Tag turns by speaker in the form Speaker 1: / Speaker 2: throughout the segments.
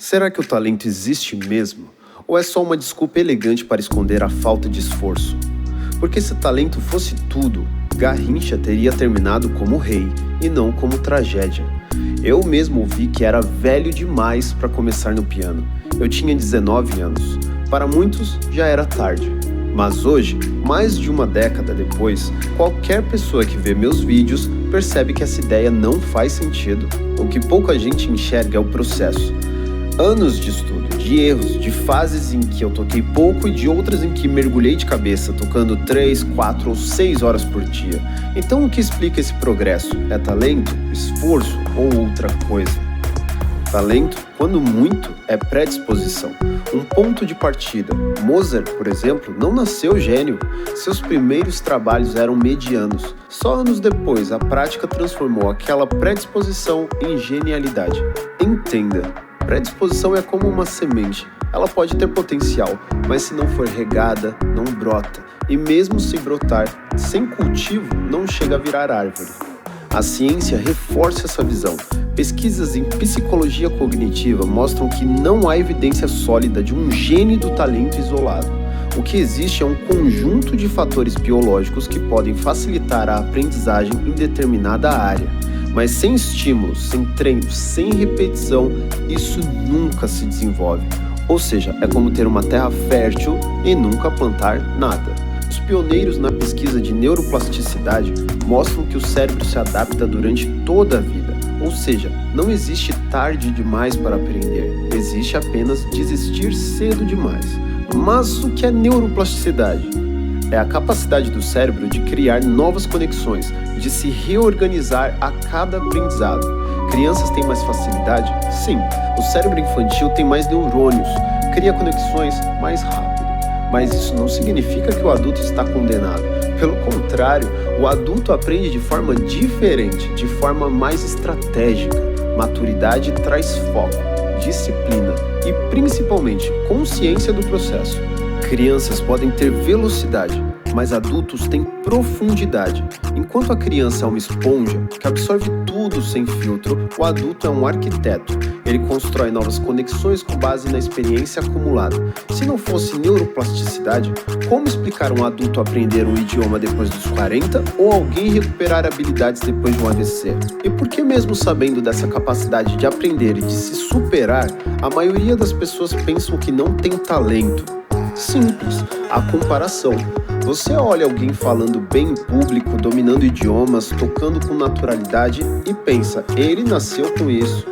Speaker 1: Será que o talento existe mesmo? Ou é só uma desculpa elegante para esconder a falta de esforço? Porque se talento fosse tudo, Garrincha teria terminado como rei e não como tragédia. Eu mesmo ouvi que era velho demais para começar no piano. Eu tinha 19 anos. Para muitos, já era tarde. Mas hoje, mais de uma década depois, qualquer pessoa que vê meus vídeos percebe que essa ideia não faz sentido. O que pouca gente enxerga é o processo. Anos de estudo, de erros, de fases em que eu toquei pouco e de outras em que mergulhei de cabeça, tocando 3, 4 ou 6 horas por dia. Então o que explica esse progresso? É talento, esforço ou outra coisa? Talento, quando muito, é predisposição, um ponto de partida. Mozart, por exemplo, não nasceu gênio. Seus primeiros trabalhos eram medianos. Só anos depois, a prática transformou aquela predisposição em genialidade. Entenda, predisposição é como uma semente. Ela pode ter potencial, mas se não for regada, não brota. E mesmo se brotar, sem cultivo, não chega a virar árvore. A ciência reforça essa visão. Pesquisas em psicologia cognitiva mostram que não há evidência sólida de um gene do talento isolado. O que existe é um conjunto de fatores biológicos que podem facilitar a aprendizagem em determinada área. Mas sem estímulos, sem treino, sem repetição, isso nunca se desenvolve. Ou seja, é como ter uma terra fértil e nunca plantar nada. Os pioneiros na pesquisa de neuroplasticidade mostram que o cérebro se adapta durante toda a vida. Ou seja, não existe tarde demais para aprender, existe apenas desistir cedo demais. Mas o que é neuroplasticidade? É a capacidade do cérebro de criar novas conexões, de se reorganizar a cada aprendizado. Crianças têm mais facilidade? Sim. O cérebro infantil tem mais neurônios, cria conexões mais rápido. Mas isso não significa que o adulto está condenado. Pelo contrário, o adulto aprende de forma diferente, de forma mais estratégica. Maturidade traz foco, disciplina e, principalmente, consciência do processo. Crianças podem ter velocidade, mas adultos têm profundidade. Enquanto a criança é uma esponja que absorve tudo sem filtro, o adulto é um arquiteto. Ele constrói novas conexões com base na experiência acumulada. Se não fosse neuroplasticidade, como explicar um adulto aprender um idioma depois dos 40 ou alguém recuperar habilidades depois de um AVC? E por que mesmo sabendo dessa capacidade de aprender e de se superar, a maioria das pessoas pensam que não tem talento? Simples, a comparação. Você olha alguém falando bem em público, dominando idiomas, tocando com naturalidade e pensa, ele nasceu com isso.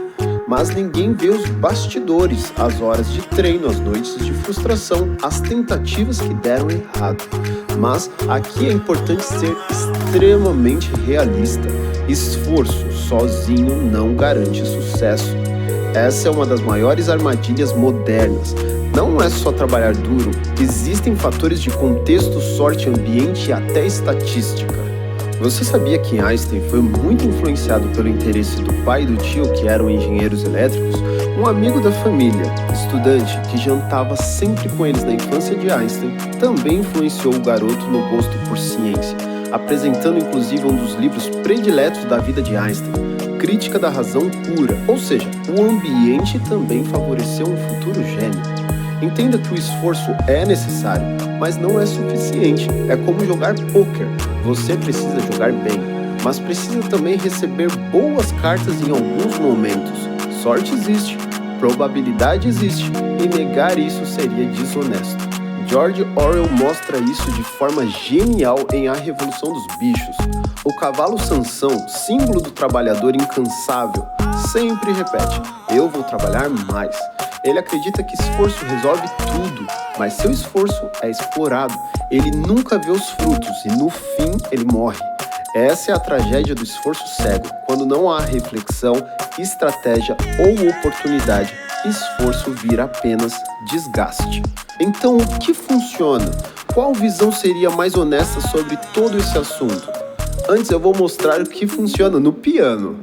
Speaker 1: Mas ninguém vê os bastidores, as horas de treino, as noites de frustração, as tentativas que deram errado. Mas aqui é importante ser extremamente realista. Esforço sozinho não garante sucesso. Essa é uma das maiores armadilhas modernas. Não é só trabalhar duro, existem fatores de contexto, sorte, ambiente e até estatística. Você sabia que Einstein foi muito influenciado pelo interesse do pai e do tio, que eram engenheiros elétricos? Um amigo da família, estudante, que jantava sempre com eles na infância de Einstein, também influenciou o garoto no gosto por ciência, apresentando inclusive um dos livros prediletos da vida de Einstein, Crítica da Razão Pura, ou seja, o ambiente também favoreceu um futuro gênio. Entenda que o esforço é necessário, mas não é suficiente. É como jogar pôquer. Você precisa jogar bem, mas precisa também receber boas cartas em alguns momentos. Sorte existe, probabilidade existe, e negar isso seria desonesto. George Orwell mostra isso de forma genial em A Revolução dos Bichos. O cavalo Sansão, símbolo do trabalhador incansável, sempre repete: eu vou trabalhar mais. Ele acredita que esforço resolve tudo, mas seu esforço é explorado. Ele nunca vê os frutos e no fim ele morre. Essa é a tragédia do esforço cego. Quando não há reflexão, estratégia ou oportunidade, esforço vira apenas desgaste. Então, o que funciona? Qual visão seria mais honesta sobre todo esse assunto? Antes eu vou mostrar o que funciona no piano.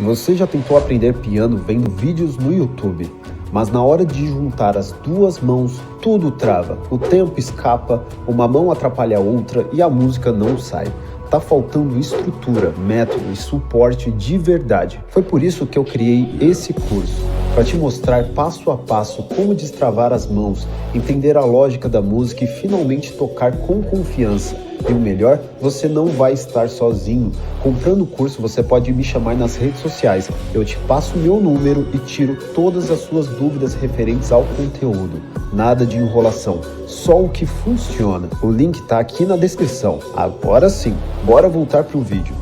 Speaker 1: Você já tentou aprender piano vendo vídeos no YouTube? Mas na hora de juntar as duas mãos, tudo trava. O tempo escapa, uma mão atrapalha a outra e a música não sai. Tá faltando estrutura, método e suporte de verdade. Foi por isso que eu criei esse curso. para te mostrar passo a passo como destravar as mãos, entender a lógica da música e finalmente tocar com confiança. E o melhor, você não vai estar sozinho. Comprando o curso, você pode me chamar nas redes sociais. Eu te passo o meu número e tiro todas as suas dúvidas referentes ao conteúdo. Nada de enrolação, só o que funciona. O link está aqui na descrição. Agora sim, bora voltar para o vídeo.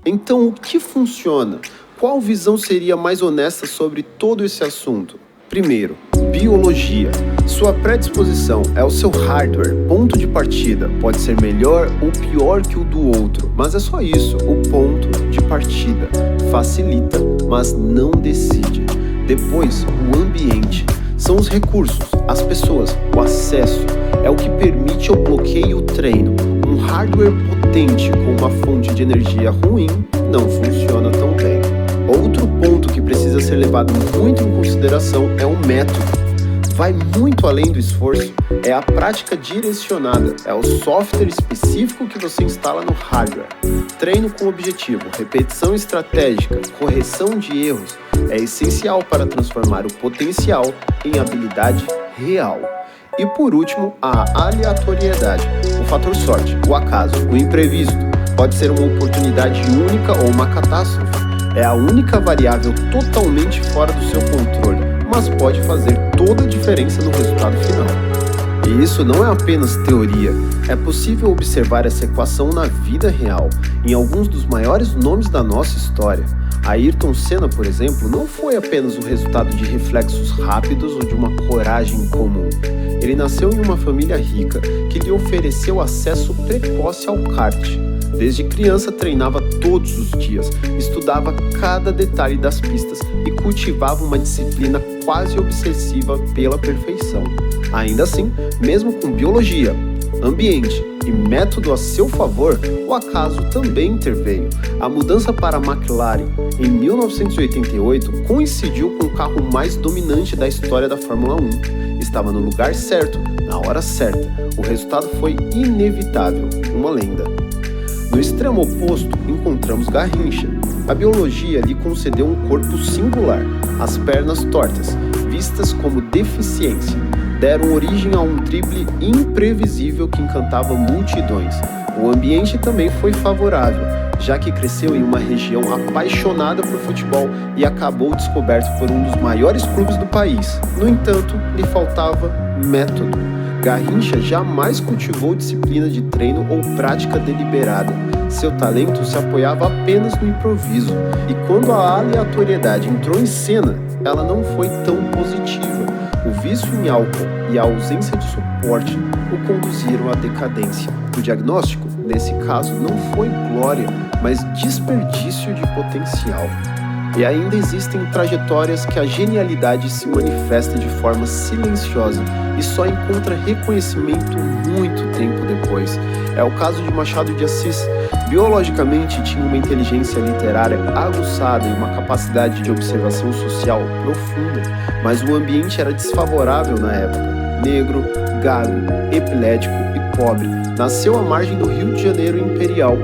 Speaker 1: Então, o que funciona? Qual visão seria mais honesta sobre todo esse assunto? Primeiro, biologia. Sua predisposição é o seu hardware, ponto de partida. Pode ser melhor ou pior que o do outro, mas é só isso, o ponto de partida. Facilita, mas não decide. Depois, o ambiente. São os recursos, as pessoas, o acesso. É o que permite ou bloqueia o treino. Um hardware potente com uma fonte de energia ruim não funciona tão bem. Outro ponto que precisa ser levado muito em consideração é o método. Vai muito além do esforço, é a prática direcionada, é o software específico que você instala no hardware. Treino com objetivo, repetição estratégica, correção de erros é essencial para transformar o potencial em habilidade real. E por último, a aleatoriedade, o fator sorte, o acaso, o imprevisto. Pode ser uma oportunidade única ou uma catástrofe. É a única variável totalmente fora do seu controle, mas pode fazer toda a diferença no resultado final. E isso não é apenas teoria, é possível observar essa equação na vida real, em alguns dos maiores nomes da nossa história. Ayrton Senna, por exemplo, não foi apenas o resultado de reflexos rápidos ou de uma coragem comum. Ele nasceu em uma família rica que lhe ofereceu acesso precoce ao kart. Desde criança treinava todos os dias, estudava cada detalhe das pistas e cultivava uma disciplina quase obsessiva pela perfeição. Ainda assim, mesmo com biologia, ambiente e método a seu favor, o acaso também interveio. A mudança para a McLaren em 1988 coincidiu com o carro mais dominante da história da Fórmula 1. Estava no lugar certo, na hora certa. O resultado foi inevitável, uma lenda. No extremo oposto, encontramos Garrincha. A biologia lhe concedeu um corpo singular, as pernas tortas, vistas como deficiência, deram origem a um drible imprevisível que encantava multidões. O ambiente também foi favorável, já que cresceu em uma região apaixonada por futebol e acabou descoberto por um dos maiores clubes do país. No entanto, lhe faltava método. Garrincha jamais cultivou disciplina de treino ou prática deliberada. Seu talento se apoiava apenas no improviso, e quando a aleatoriedade entrou em cena, ela não foi tão positiva. O vício em álcool e a ausência de suporte o conduziram à decadência. O diagnóstico, nesse caso, não foi glória, mas desperdício de potencial. E ainda existem trajetórias que a genialidade se manifesta de forma silenciosa e só encontra reconhecimento muito tempo depois. É o caso de Machado de Assis. Biologicamente tinha uma inteligência literária aguçada e uma capacidade de observação social profunda, mas o ambiente era desfavorável na época. Negro, gago, epilético e pobre. Nasceu à margem do Rio de Janeiro imperial.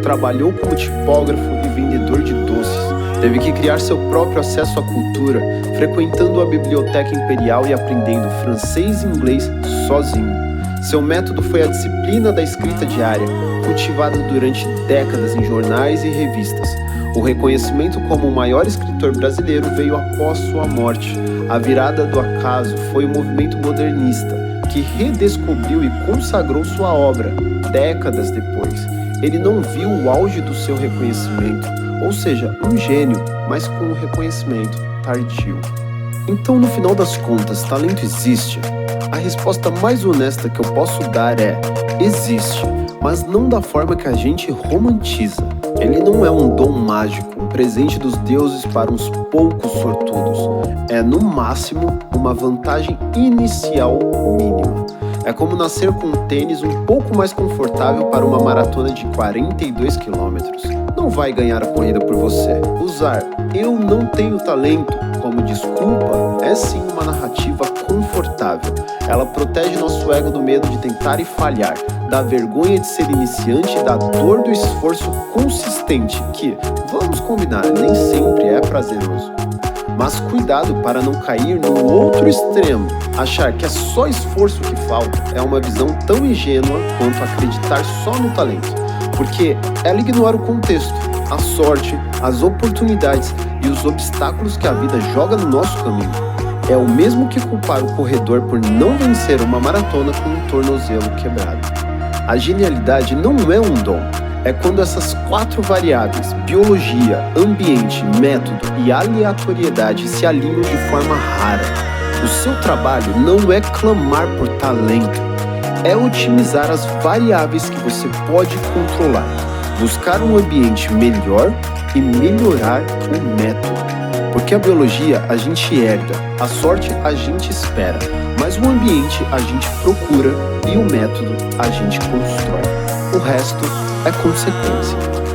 Speaker 1: Trabalhou como tipógrafo e vendedor de doces. Teve que criar seu próprio acesso à cultura, frequentando a biblioteca imperial e aprendendo francês e inglês sozinho. Seu método foi a disciplina da escrita diária, cultivada durante décadas em jornais e revistas. O reconhecimento como o maior escritor brasileiro veio após sua morte. A virada do acaso foi o movimento modernista, que redescobriu e consagrou sua obra décadas depois. Ele não viu o auge do seu reconhecimento, ou seja, um gênio, mas com um reconhecimento tardio. Então, no final das contas, talento existe? A resposta mais honesta que eu posso dar é: existe, mas não da forma que a gente romantiza. Ele não é um dom mágico, um presente dos deuses para uns poucos sortudos. É, no máximo, uma vantagem inicial mínima. É como nascer com um tênis um pouco mais confortável para uma maratona de 42 quilômetros. Não vai ganhar a corrida por você. Usar "eu não tenho talento" como desculpa é sim uma narrativa confortável. Ela protege nosso ego do medo de tentar e falhar, da vergonha de ser iniciante e da dor do esforço consistente, que, vamos combinar, nem sempre é prazeroso. Mas cuidado para não cair no outro extremo. Achar que é só esforço que falta é uma visão tão ingênua quanto acreditar só no talento, porque ela ignora o contexto, a sorte, as oportunidades e os obstáculos que a vida joga no nosso caminho. É o mesmo que culpar o corredor por não vencer uma maratona com um tornozelo quebrado. A genialidade não é um dom, é quando essas 4 variáveis, biologia, ambiente, método e aleatoriedade, se alinham de forma rara. O seu trabalho não é clamar por talento, é otimizar as variáveis que você pode controlar, buscar um ambiente melhor e melhorar o método. Porque a biologia a gente herda, a sorte a gente espera, mas o ambiente a gente procura e o método a gente constrói. O resto é consequência.